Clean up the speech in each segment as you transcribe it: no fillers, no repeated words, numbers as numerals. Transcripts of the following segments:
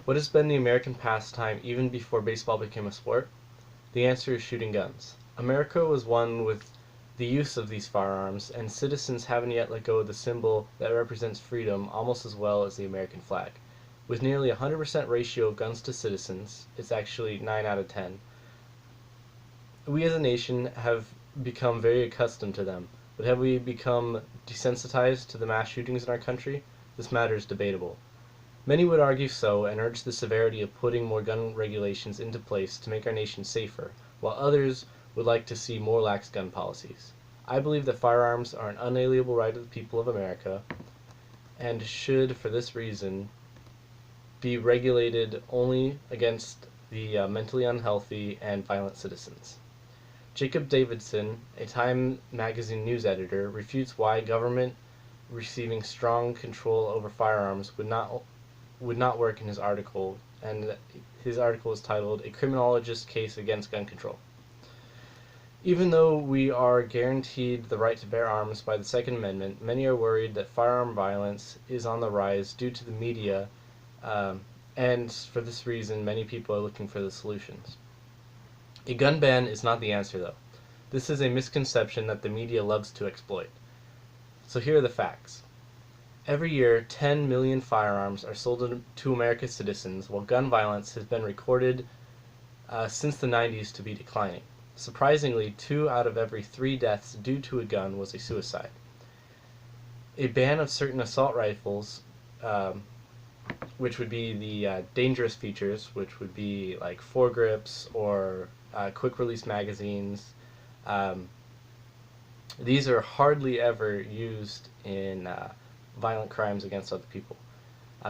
What has been the American pastime even before baseball became a sport? The answer is shooting guns. America was one with the use of these firearms, and citizens haven't yet let go of the symbol that represents freedom almost as well as the American flag. With nearly a 100% ratio of guns to citizens, it's actually 9 out of 10. We as a nation have become very accustomed to them, but have we become desensitized to the mass shootings in our country? This matter is debatable. Many would argue so and urge the severity of putting more gun regulations into place to make our nation safer, while others would like to see more lax gun policies. I believe that firearms are an unalienable right of the people of America and should, for this reason, be regulated only against the mentally unhealthy and violent citizens. Jacob Davidson, a Time magazine news editor, refutes why government receiving strong control over firearms would not work in his article, and his article is titled "A Criminologist's Case Against Gun Control." Even though we are guaranteed the right to bear arms by the Second Amendment, many are worried that firearm violence is on the rise due to the media, and for this reason, many people are looking for the solutions. A gun ban is not the answer, though. This is a misconception that the media loves to exploit. So here are the facts. Every year, 10 million firearms are sold to America's citizens, while gun violence has been recorded since the 90s to be declining. Surprisingly, 2 out of every 3 deaths due to a gun was a suicide. A ban of certain assault rifles, which would be the dangerous features, which would be like foregrips or quick release magazines. These are hardly ever used in violent crimes against other people.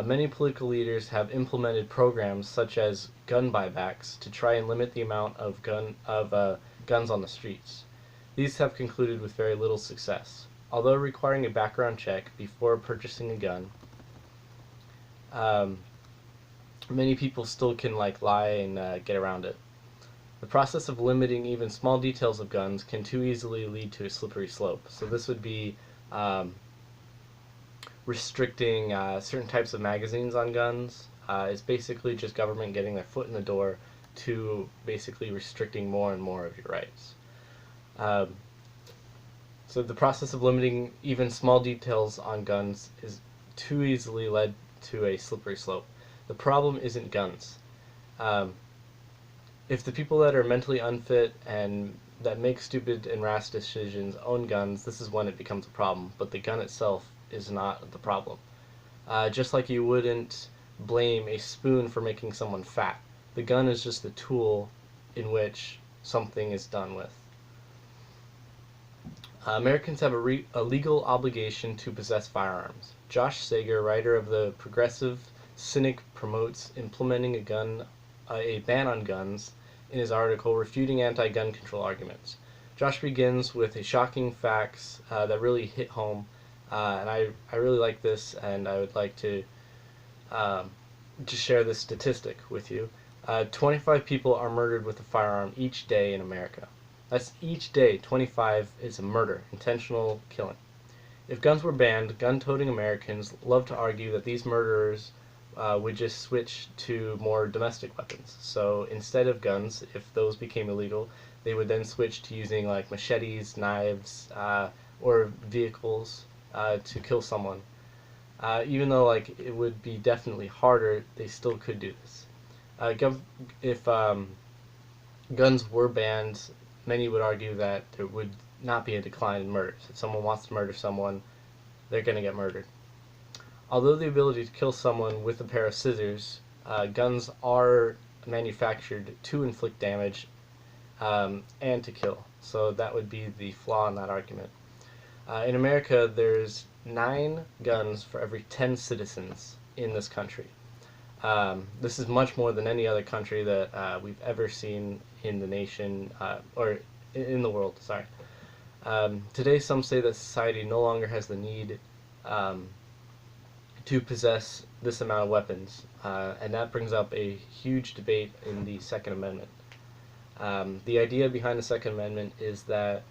Many political leaders have implemented programs such as gun buybacks to try and limit the amount of guns on the streets. These have concluded with very little success. Although requiring a background check before purchasing a gun, many people still can lie and get around it. The process of limiting even small details of guns can too easily lead to a slippery slope. So this would be restricting certain types of magazines on guns. It's basically just government getting their foot in the door to basically restricting more and more of your rights. So the process of limiting even small details on guns is too easily led to a slippery slope. The problem isn't guns. If the people that are mentally unfit and that make stupid and rash decisions own guns, this is when it becomes a problem. But the gun itself is not the problem. Just like you wouldn't blame a spoon for making someone fat. The gun is just the tool in which something is done with. Americans have a legal obligation to possess firearms. Josh Sager, writer of the Progressive Cynic, promotes implementing a ban on guns in his article refuting anti-gun control arguments. Josh begins with a shocking facts that really hit home, and I really like this, and I would like to just share this statistic with you. 25 people are murdered with a firearm each day in America. That's each day. 25 is a murder, intentional killing. If guns were banned, gun-toting Americans love to argue that these murderers would just switch to more domestic weapons. So instead of guns, if those became illegal, they would then switch to using like machetes, knives, or vehicles to kill someone. Even though it would be definitely harder, they still could do this. If guns were banned, many would argue that there would not be a decline in murders. If someone wants to murder someone, they're going to get murdered. Although the ability to kill someone with a pair of scissors, guns are manufactured to inflict damage and to kill. So that would be the flaw in that argument. In America, there's 9 guns for every 10 citizens in this country. This is much more than any other country that we've ever seen in the nation, or in the world, sorry. Today, some say that society no longer has the need to possess this amount of weapons, and that brings up a huge debate in the Second Amendment. The idea behind the Second Amendment is that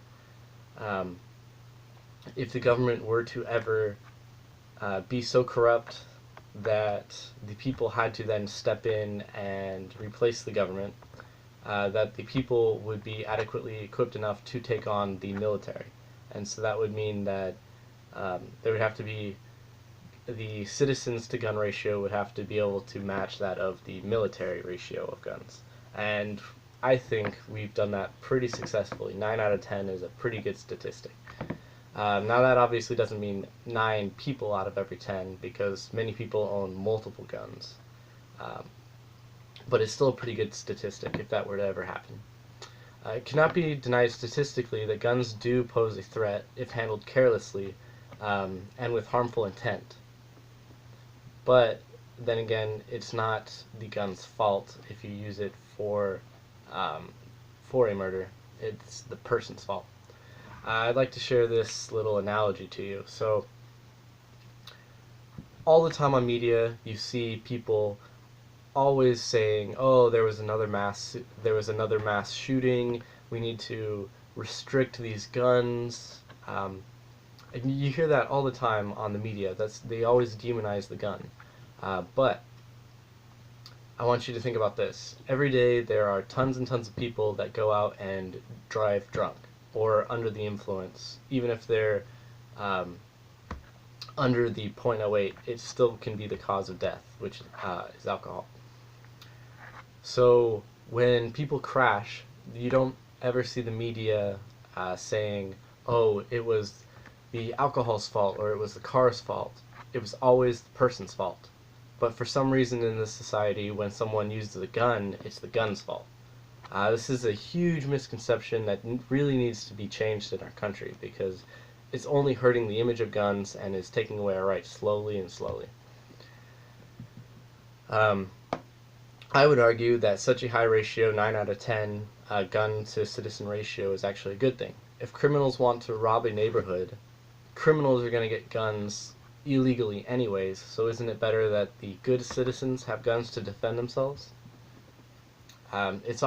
if the government were to ever be so corrupt that the people had to then step in and replace the government, that the people would be adequately equipped enough to take on the military. And so that would mean that there would have to be the citizens to gun ratio would have to be able to match that of the military ratio of guns. And I think we've done that pretty successfully. 9 out of 10 is a pretty good statistic. Now that obviously doesn't mean 9 people out of every 10 because many people own multiple guns. Um, but it's still a pretty good statistic if that were to ever happen. It cannot be denied statistically that guns do pose a threat if handled carelessly and with harmful intent. But then again, it's not the gun's fault if you use it for a murder. It's the person's fault. I'd like to share this little analogy to you. So, all the time on media, you see people always saying, "Oh, there was another mass shooting. We need to restrict these guns." And you hear that all the time on the media. They always demonize the gun. But I want you to think about this. Every day there are tons and tons of people that go out and drive drunk or under the influence. Even if they're under the .08, it still can be the cause of death, which is alcohol. So when people crash, you don't ever see the media saying, "Oh, it was the alcohol's fault," or "it was the car's fault." It was always the person's fault. But for some reason in this society, when someone uses a gun, it's the gun's fault. This is a huge misconception that really needs to be changed in our country because it's only hurting the image of guns and is taking away our rights slowly and slowly. I would argue that such a high ratio, 9 out of 10, gun to citizen ratio is actually a good thing. If criminals want to rob a neighborhood, criminals are going to get guns illegally anyways, so isn't it better that the good citizens have guns to defend themselves? It's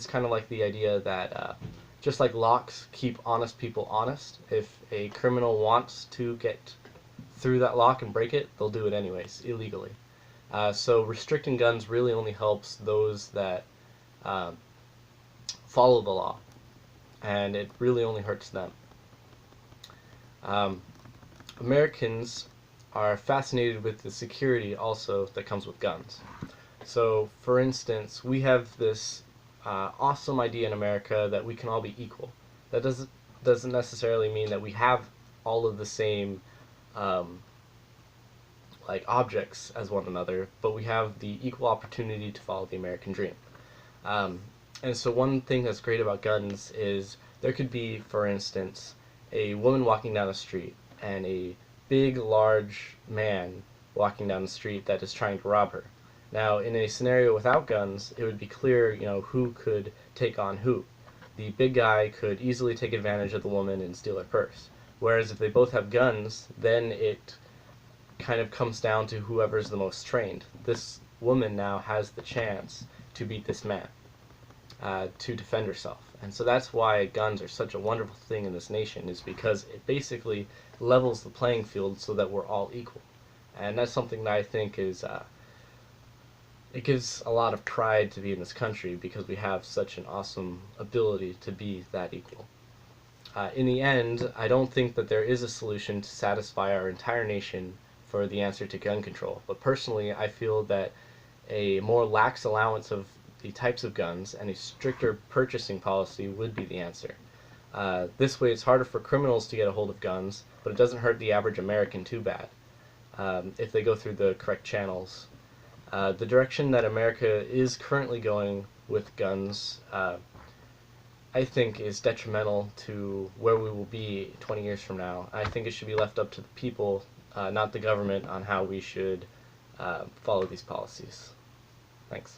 kind of like the idea that just like locks keep honest people honest, if a criminal wants to get through that lock and break it, they'll do it anyways, illegally. So restricting guns really only helps those that follow the law, and it really only hurts them. Americans are fascinated with the security also that comes with guns. So, for instance, we have this awesome idea in America that we can all be equal. That doesn't necessarily mean that we have all of the same like objects as one another, but we have the equal opportunity to follow the American dream. And so one thing that's great about guns is there could be, for instance, a woman walking down the street and a big, large man walking down the street that is trying to rob her. Now, in a scenario without guns, it would be clear, who could take on who. The big guy could easily take advantage of the woman and steal her purse. Whereas if they both have guns, then it kind of comes down to whoever's the most trained. This woman now has the chance to beat this man, to defend herself. And so that's why guns are such a wonderful thing in this nation, is because it basically levels the playing field so that we're all equal. And that's something that I think is, it gives a lot of pride to be in this country because we have such an awesome ability to be that equal. In the end, I don't think that there is a solution to satisfy our entire nation for the answer to gun control. But personally, I feel that a more lax allowance of the types of guns and a stricter purchasing policy would be the answer. This way it's harder for criminals to get a hold of guns, but it doesn't hurt the average American too bad if they go through the correct channels. The direction that America is currently going with guns, I think, is detrimental to where we will be 20 years from now. I think it should be left up to the people, not the government, on how we should follow these policies. Thanks.